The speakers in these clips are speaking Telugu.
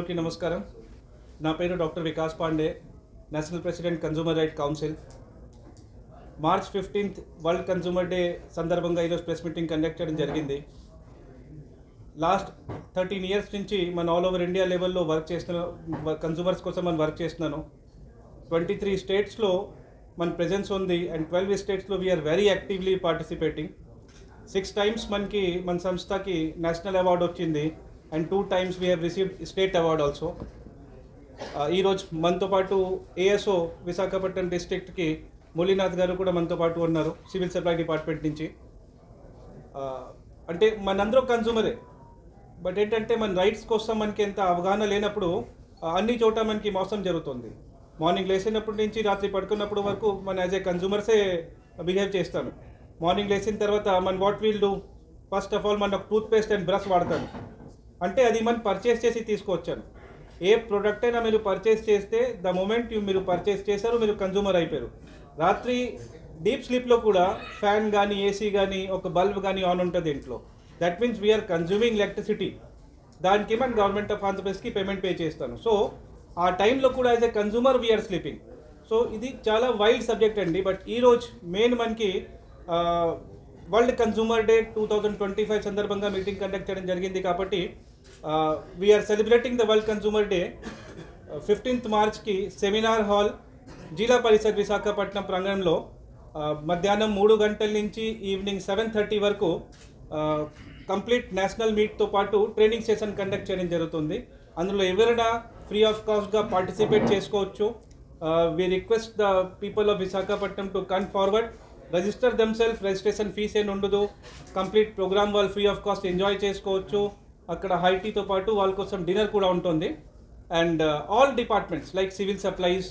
అందరికీ నమస్కారం. నా పేరు doctor Vikas Pandey, national president consumer right council. March 15th world consumer day సందర్భంగా ఈరోజు ప్రెస్ మీటింగ్ కండక్ట్ చేయడం జరిగింది. లాస్ట్ 13 years నుంచి మన ఆల్ ఓవర్ ఇండియా లెవెల్లో వర్క్ చేస్తున్న కన్జ్యూమర్స్ కోసం మనం వర్క్ చేస్తున్నాను. 23 స్టేట్స్లో మన ప్రెజెన్స్ ఉంది అండ్ 12 స్టేట్స్లో we are very actively participating. 6 times మనకి మన సంస్థకి నేషనల్ అవార్డు వచ్చింది and 2 times we have received state award also. ఈరోజు మనతో పాటు ఏఎస్ఓ విశాఖపట్నం డిస్ట్రిక్ట్కి మురళీనాథ్ గారు కూడా మనతో పాటు ఉన్నారు, సివిల్ సప్లై డిపార్ట్మెంట్ నుంచి. అంటే మనందరూ కన్జ్యూమరే, బట్ ఏంటంటే మన రైట్స్ కోసం మనకి ఎంత అవగాహన లేనప్పుడు అన్ని చోట మనకి మోసం జరుగుతుంది. మార్నింగ్ లేచినప్పటి నుంచి రాత్రి పడుకున్నప్పుడు వరకు మన యాజ్ ఏ కన్జ్యూమర్సే బిహేవ్ చేస్తాను. మార్నింగ్ లేచిన తర్వాత మన what will do, first of all మన టూత్ పేస్ట్ అండ్ బ్రష్ వాడతాను. అంటే అది మనం పర్చేస్ చేసి తీసుకొచ్చాను. ఏ ప్రోడక్ట్ అయినా మీరు పర్చేస్ చేస్తే ద మూమెంట్ మీరు పర్చేస్ చేశారు మీరు కన్జ్యూమర్ అయిపోయారు. రాత్రి డీప్ స్లీప్లో కూడా ఫ్యాన్ కానీ ఏసీ కానీ ఒక బల్బ్ కానీ ఆన్ ఉంటుంది ఇంట్లో. That means we are consuming electricity. దానికి మనం గవర్నమెంట్ ఆఫ్ ఆంధ్రప్రదేశ్కి పేమెంట్ పే చేస్తాను. సో ఆ టైంలో కూడా as a consumer we are sleeping. So ఇది చాలా వైల్డ్ సబ్జెక్ట్ అండి. బట్ ఈరోజు మెయిన్ మనకి వరల్డ్ కన్జ్యూమర్ డే 2025 సందర్భంగా మీటింగ్ కండక్ట్ చేయడం జరిగింది. కాబట్టి we are celebrating the world consumer day 15th మార్చ్కి సెమినార్ హాల్ జిల్లా పరిషత్ విశాఖపట్నం ప్రాంగణంలో మధ్యాహ్నం 3 గంటల నుంచి ఈవినింగ్ 7:30 వరకు కంప్లీట్ నేషనల్ మీట్తో పాటు ట్రైనింగ్ సెషన్ కండక్ట్ చేయడం జరుగుతుంది. అందులో ఎవరైనా ఫ్రీ ఆఫ్ కాస్ట్గా పార్టిసిపేట్ చేసుకోవచ్చు. We request the people of Visakhapatnam to come forward, register themself. Registration fees ఏం ఉండదు. కంప్లీట్ ప్రోగ్రామ్ వాళ్ళు ఫ్రీ ఆఫ్ కాస్ట్ ఎంజాయ్ చేసుకోవచ్చు. అక్కడ హై టీతో పాటు వాళ్ళ కోసం డిన్నర్ కూడా ఉంటుంది. And all departments like civil supplies,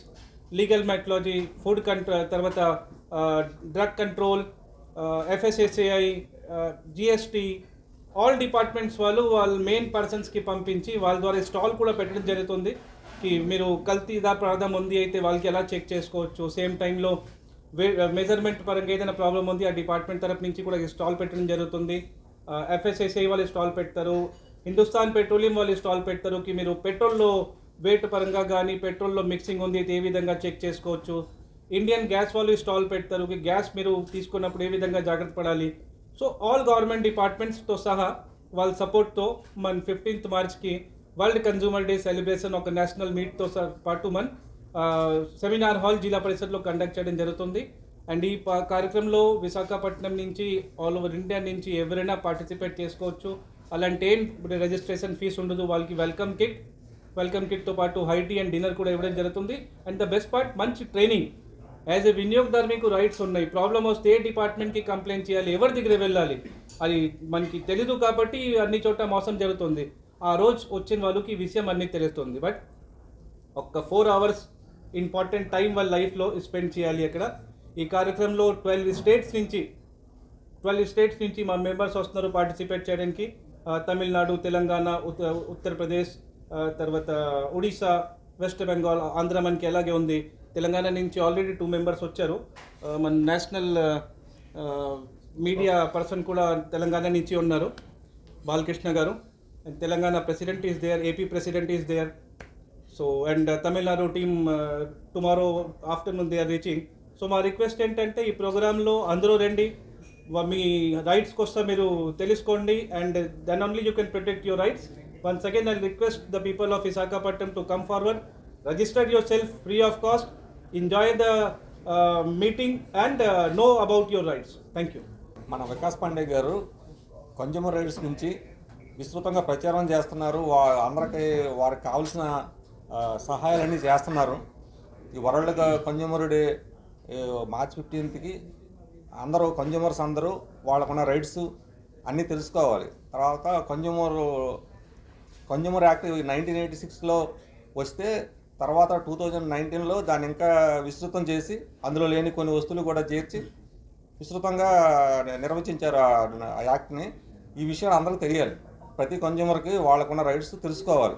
legal metrology, food control, తర్వాత drug control, FSSAI, GST, all departments వాళ్ళ మెయిన్ పర్సన్స్కి పంపించి వాళ్ళ ద్వారా స్టాల్ కూడా పెట్టడం జరుగుతుంది. మీరు కల్తీదా ప్రాబ్లం ఉంది అయితే వాళ్ళకి ఎలా చెక్ చేసుకోవచ్చు. సేమ్ టైంలో మెజర్మెంట్ పరంగా ఏదైనా ప్రాబ్లం ఉంది ఆ డిపార్ట్మెంట్ తరపు నుంచి కూడా స్టాల్ పెట్టడం జరుగుతుంది. FSSAI వాళ్ళు స్టాల్ పెడతారు, హిందుస్థాన్ పెట్రోలియం వాళ్ళు స్టాల్ పెడతారు. మీరు పెట్రోల్లో వెయిట్ పరంగా కానీ పెట్రోల్లో మిక్సింగ్ ఉంది అయితే ఏ విధంగా చెక్ చేసుకోవచ్చు. ఇండియన్ గ్యాస్ వాళ్ళు స్టాల్ పెడతారు, గ్యాస్ మీరు తీసుకున్నప్పుడు ఏ విధంగా జాగ్రత్త పడాలి. సో ఆల్ గవర్నమెంట్ డిపార్ట్మెంట్స్తో సహా వాళ్ళ సపోర్ట్తో మన 15th మార్చ్కి వరల్డ్ కన్జ్యూమర్ డే సెలబ్రేషన్ ఒక నేషనల్ మీట్తో పాటు మన సెమినార్ హాల్ జిల్లా పరిషత్లో కండక్ట్ చేయడం జరుగుతుంది. అండ్ ఈ కార్యక్రమంలో విశాఖపట్నం నుంచి ఆల్ ఓవర్ ఇండియా నుంచి ఎవరైనా పార్టిసిపేట్ చేసుకోవచ్చు. అలాంటి ఏం రిజిస్ట్రేషన్ ఫీజు ఉండదు. వాళ్ళకి వెల్కమ్ కిట్తో పాటు హై టీ అండ్ డిన్నర్ కూడా ఇవ్వడం జరుగుతుంది. అండ్ ద బెస్ట్ పార్ట్ మంచి ట్రైనింగ్. యాజ్ ఎ వినియోగదారు మీకు రైట్స్ ఉన్నాయి. ప్రాబ్లం వస్తే ఏ డిపార్ట్మెంట్కి కంప్లైంట్ చేయాలి, ఎవరి దగ్గర వెళ్ళాలి అది మనకి తెలీదు. కాబట్టి అన్ని చోట మోసం జరుగుతుంది. ఆ రోజు వచ్చిన వాళ్ళకి ఈ విషయం అన్నీ తెలుస్తుంది. బట్ ఒక 4 hours ఇంపార్టెంట్ టైం వాళ్ళ లైఫ్లో స్పెండ్ చేయాలి అక్కడ. ఈ కార్యక్రమంలో 12 స్టేట్స్ నుంచి మా మెంబర్స్ వస్తున్నారు పార్టిసిపేట్ చేయడానికి. తమిళనాడు, తెలంగాణ, ఉత్తరప్రదేశ్, తర్వాత ఒడిశా, వెస్ట్ బెంగాల్, ఆంధ్ర మనకి అలాగే ఉంది. తెలంగాణ నుంచి ఆల్రెడీ 2 members వచ్చారు. మన నేషనల్ మీడియా పర్సన్ కూడా తెలంగాణ నుంచి ఉన్నారు, Balakrishna garu. And Telangana president is there, AP president is there. So and Tamil Nadu team tomorrow afternoon they are reaching. So మా రిక్వెస్ట్ ఏంటంటే ఈ ప్రోగ్రాంలో అందరూ రండి, మీ రైట్స్ కోసం మీరు తెలుసుకోండి. And then only you can protect your rights. Once again I request the people of Visakhapatnam to come forward, register your self free of cost, enjoy the meeting and know about your rights. Thank you. మన వికాస్ పాండే గారు కన్జ్యూమర్ రైట్స్ నుంచి విస్తృతంగా ప్రచారం చేస్తున్నారు. అందరికీ వారికి కావాల్సిన సహాయాలన్నీ చేస్తున్నారు. ఈ world consumer day March 15th అందరూ కన్జ్యూమర్స్ అందరూ వాళ్ళకున్న రైట్స్ అన్నీ తెలుసుకోవాలి. తర్వాత కన్జ్యూమర్ యాక్ట్ 1986లో వస్తే తర్వాత 2019లో దాన్ని ఇంకా విస్తృతం చేసి అందులో లేని కొన్ని వస్తువులు కూడా చేర్చి విస్తృతంగా నిర్వచించారు ఆ యాక్ట్ని. ఈ విషయాలు అందరికీ తెలియాలి. ప్రతి కన్జ్యూమర్కి వాళ్ళకున్న రైట్స్ తెలుసుకోవాలి.